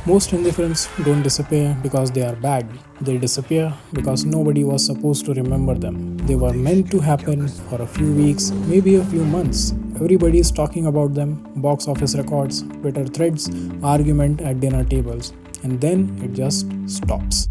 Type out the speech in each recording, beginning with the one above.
Most Hindi films don't disappear because they are bad. They disappear because nobody was supposed to remember them. They were meant to happen for a few weeks, maybe a few months. Everybody is talking about them, box office records, Twitter threads, argument at dinner tables, and then it just stops.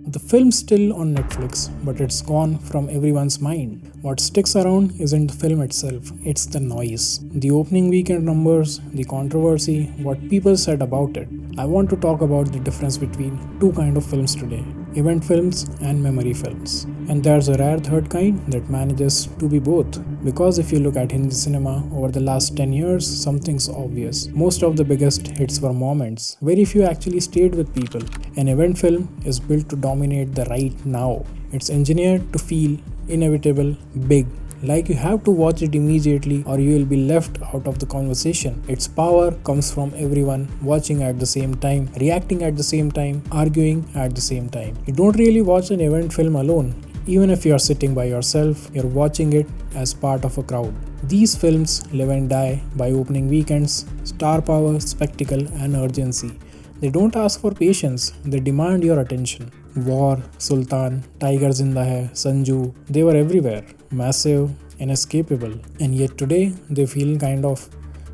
The film's still on Netflix, but it's gone from everyone's mind. What sticks around isn't the film itself, it's the noise. The opening weekend numbers, the controversy, what people said about it. I want to talk about the difference between two kinds of films today, event films and memory films. And there's a rare third kind that manages to be both. Because if you look at Hindi cinema over the last 10 years, something's obvious. Most of the biggest hits were moments. Very few actually stayed with people. An event film is built to dominate the right now. It's engineered to feel inevitable, big. Like you have to watch it immediately or you will be left out of the conversation. Its power comes from everyone watching at the same time, reacting at the same time, arguing at the same time. You don't really watch an event film alone. Even if you are sitting by yourself, you're watching it as part of a crowd. These films live and die by opening weekends, star power, spectacle, and urgency. They don't ask for patience, they demand your attention. War, Sultan, Tiger Zinda Hai, Sanju, they were everywhere, massive, inescapable. And yet today, they feel kind of,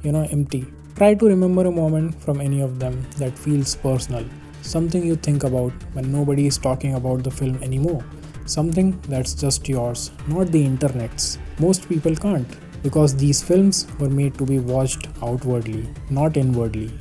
empty. Try to remember a moment from any of them that feels personal. Something you think about when nobody is talking about the film anymore. Something that's just yours, not the internet's. Most people can't, because these films were made to be watched outwardly, not inwardly.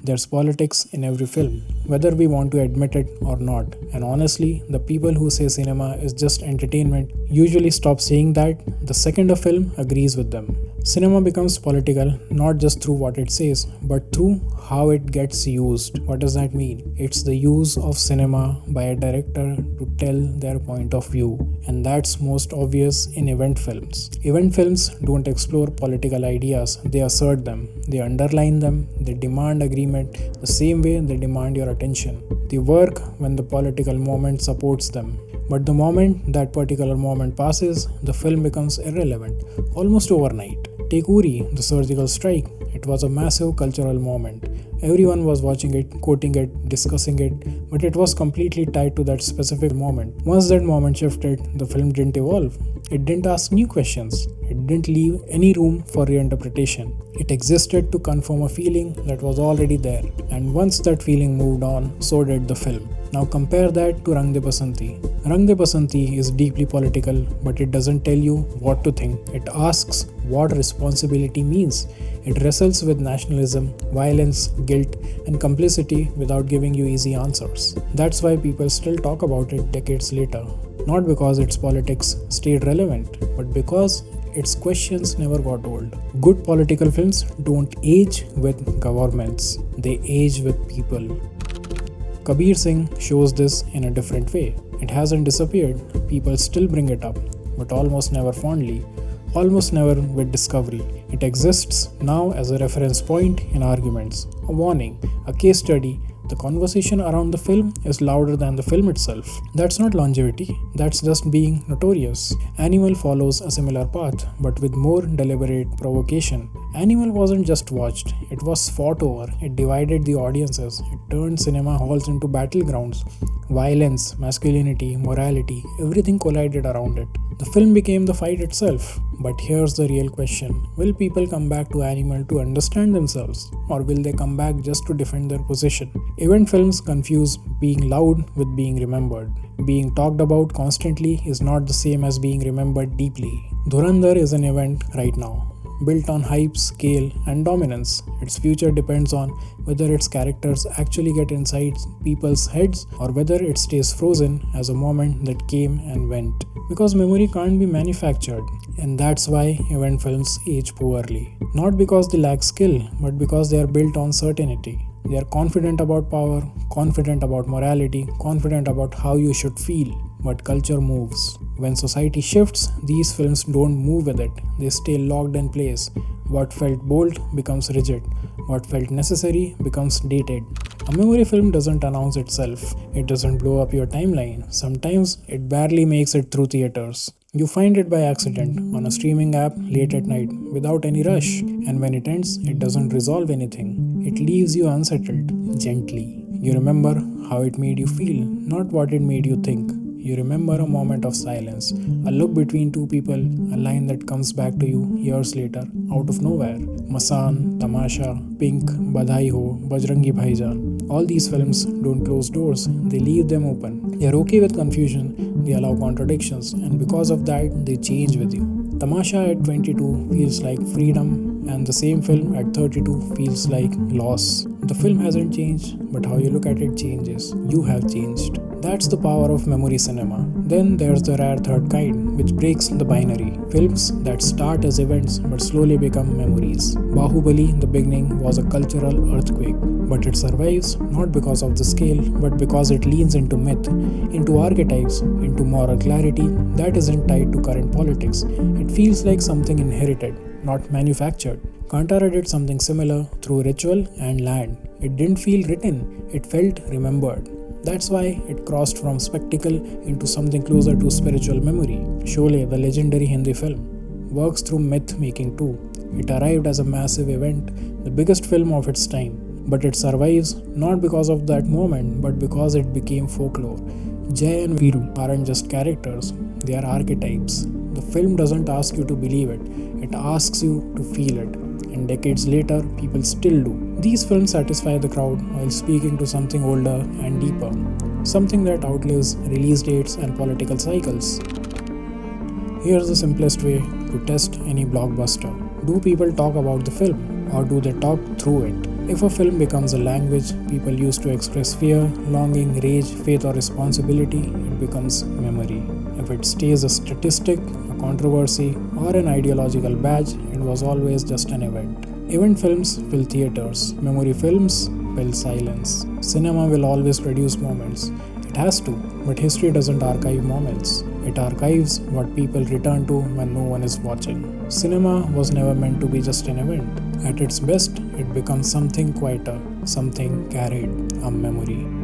There's politics in every film, whether we want to admit it or not. And honestly, the people who say cinema is just entertainment usually stop saying that the second a film agrees with them. Cinema becomes political not just through what it says, but through how it gets used. What does that mean? It's the use of cinema by a director to tell their point of view, and that's most obvious in event films. Event films don't explore political ideas, they assert them, they underline them, they demand agreement the same way they demand your attention. They work when the political moment supports them. But the moment that particular moment passes, the film becomes irrelevant, almost overnight. Take Uri, the surgical strike. It was a massive cultural moment. Everyone was watching it, quoting it, discussing it, but it was completely tied to that specific moment. Once that moment shifted, the film didn't evolve. It didn't ask new questions. It didn't leave any room for reinterpretation. It existed to confirm a feeling that was already there. And once that feeling moved on, so did the film. Now compare that to Rang De Basanti. Rang De Basanti is deeply political, but it doesn't tell you what to think. It asks what responsibility means. It wrestles with nationalism, violence, guilt, and complicity without giving you easy answers. That's why people still talk about it decades later. Not because its politics stayed relevant, but because its questions never got old. Good political films don't age with governments, they age with people. Kabir Singh shows this in a different way. It hasn't disappeared, people still bring it up, but almost never fondly, almost never with discovery. It exists now as a reference point in arguments, a warning, a case study. The conversation around the film is louder than the film itself. That's not longevity, that's just being notorious. Animal follows a similar path, but with more deliberate provocation. Animal wasn't just watched, it was fought over, it divided the audiences, it turned cinema halls into battlegrounds. Violence, masculinity, morality, everything collided around it. The film became the fight itself. But here's the real question. Will people come back to Animal to understand themselves? Or will they come back just to defend their position? Event films confuse being loud with being remembered. Being talked about constantly is not the same as being remembered deeply. Dhurandhar is an event right now, built on hype, scale, and dominance. Its future depends on whether its characters actually get inside people's heads or whether it stays frozen as a moment that came and went. Because memory can't be manufactured, and that's why event films age poorly. Not because they lack skill, but because they are built on certainty. They are confident about power, confident about morality, confident about how you should feel. But culture moves. When society shifts, these films don't move with it. They stay locked in place. What felt bold becomes rigid. What felt necessary becomes dated. A memory film doesn't announce itself. It doesn't blow up your timeline. Sometimes it barely makes it through theaters. You find it by accident on a streaming app late at night without any rush, and when it ends, it doesn't resolve anything. It leaves you unsettled, gently. You remember how it made you feel, not what it made you think. You remember a moment of silence, a look between two people, a line that comes back to you years later, out of nowhere. Masaan, Tamasha, Pink, Badhai Ho, Bajrangi Bhaijaan. All these films don't close doors, they leave them open. They are okay with confusion, they allow contradictions, and because of that, they change with you. Tamasha at 22 feels like freedom, and the same film at 32 feels like loss. The film hasn't changed, but how you look at it changes. You have changed. That's the power of memory cinema. Then there's the rare third kind, which breaks the binary. Films that start as events but slowly become memories. Bahubali, the beginning, was a cultural earthquake, but it survives not because of the scale, but because it leans into myth, into archetypes, into moral clarity that isn't tied to current politics. It feels like something inherited, not manufactured. Kantara did something similar through ritual and land. It didn't feel written, it felt remembered. That's why it crossed from spectacle into something closer to spiritual memory. Sholay, the legendary Hindi film, works through myth making too. It arrived as a massive event, the biggest film of its time, but it survives not because of that moment, but because it became folklore. Jay and Viru aren't just characters, they are archetypes. The film doesn't ask you to believe it, it asks you to feel it. And decades later, people still do. These films satisfy the crowd while speaking to something older and deeper, something that outlives release dates and political cycles. Here's the simplest way to test any blockbuster. Do people talk about the film, or do they talk through it? If a film becomes a language people use to express fear, longing, rage, faith, or responsibility, it becomes memory. If it stays a statistic, a controversy, or an ideological badge, it was always just an event. Event films fill theaters, memory films fill silence. Cinema will always produce moments. It has to, but history doesn't archive moments. It archives what people return to when no one is watching. Cinema was never meant to be just an event. At its best, it becomes something quieter, something carried, a memory.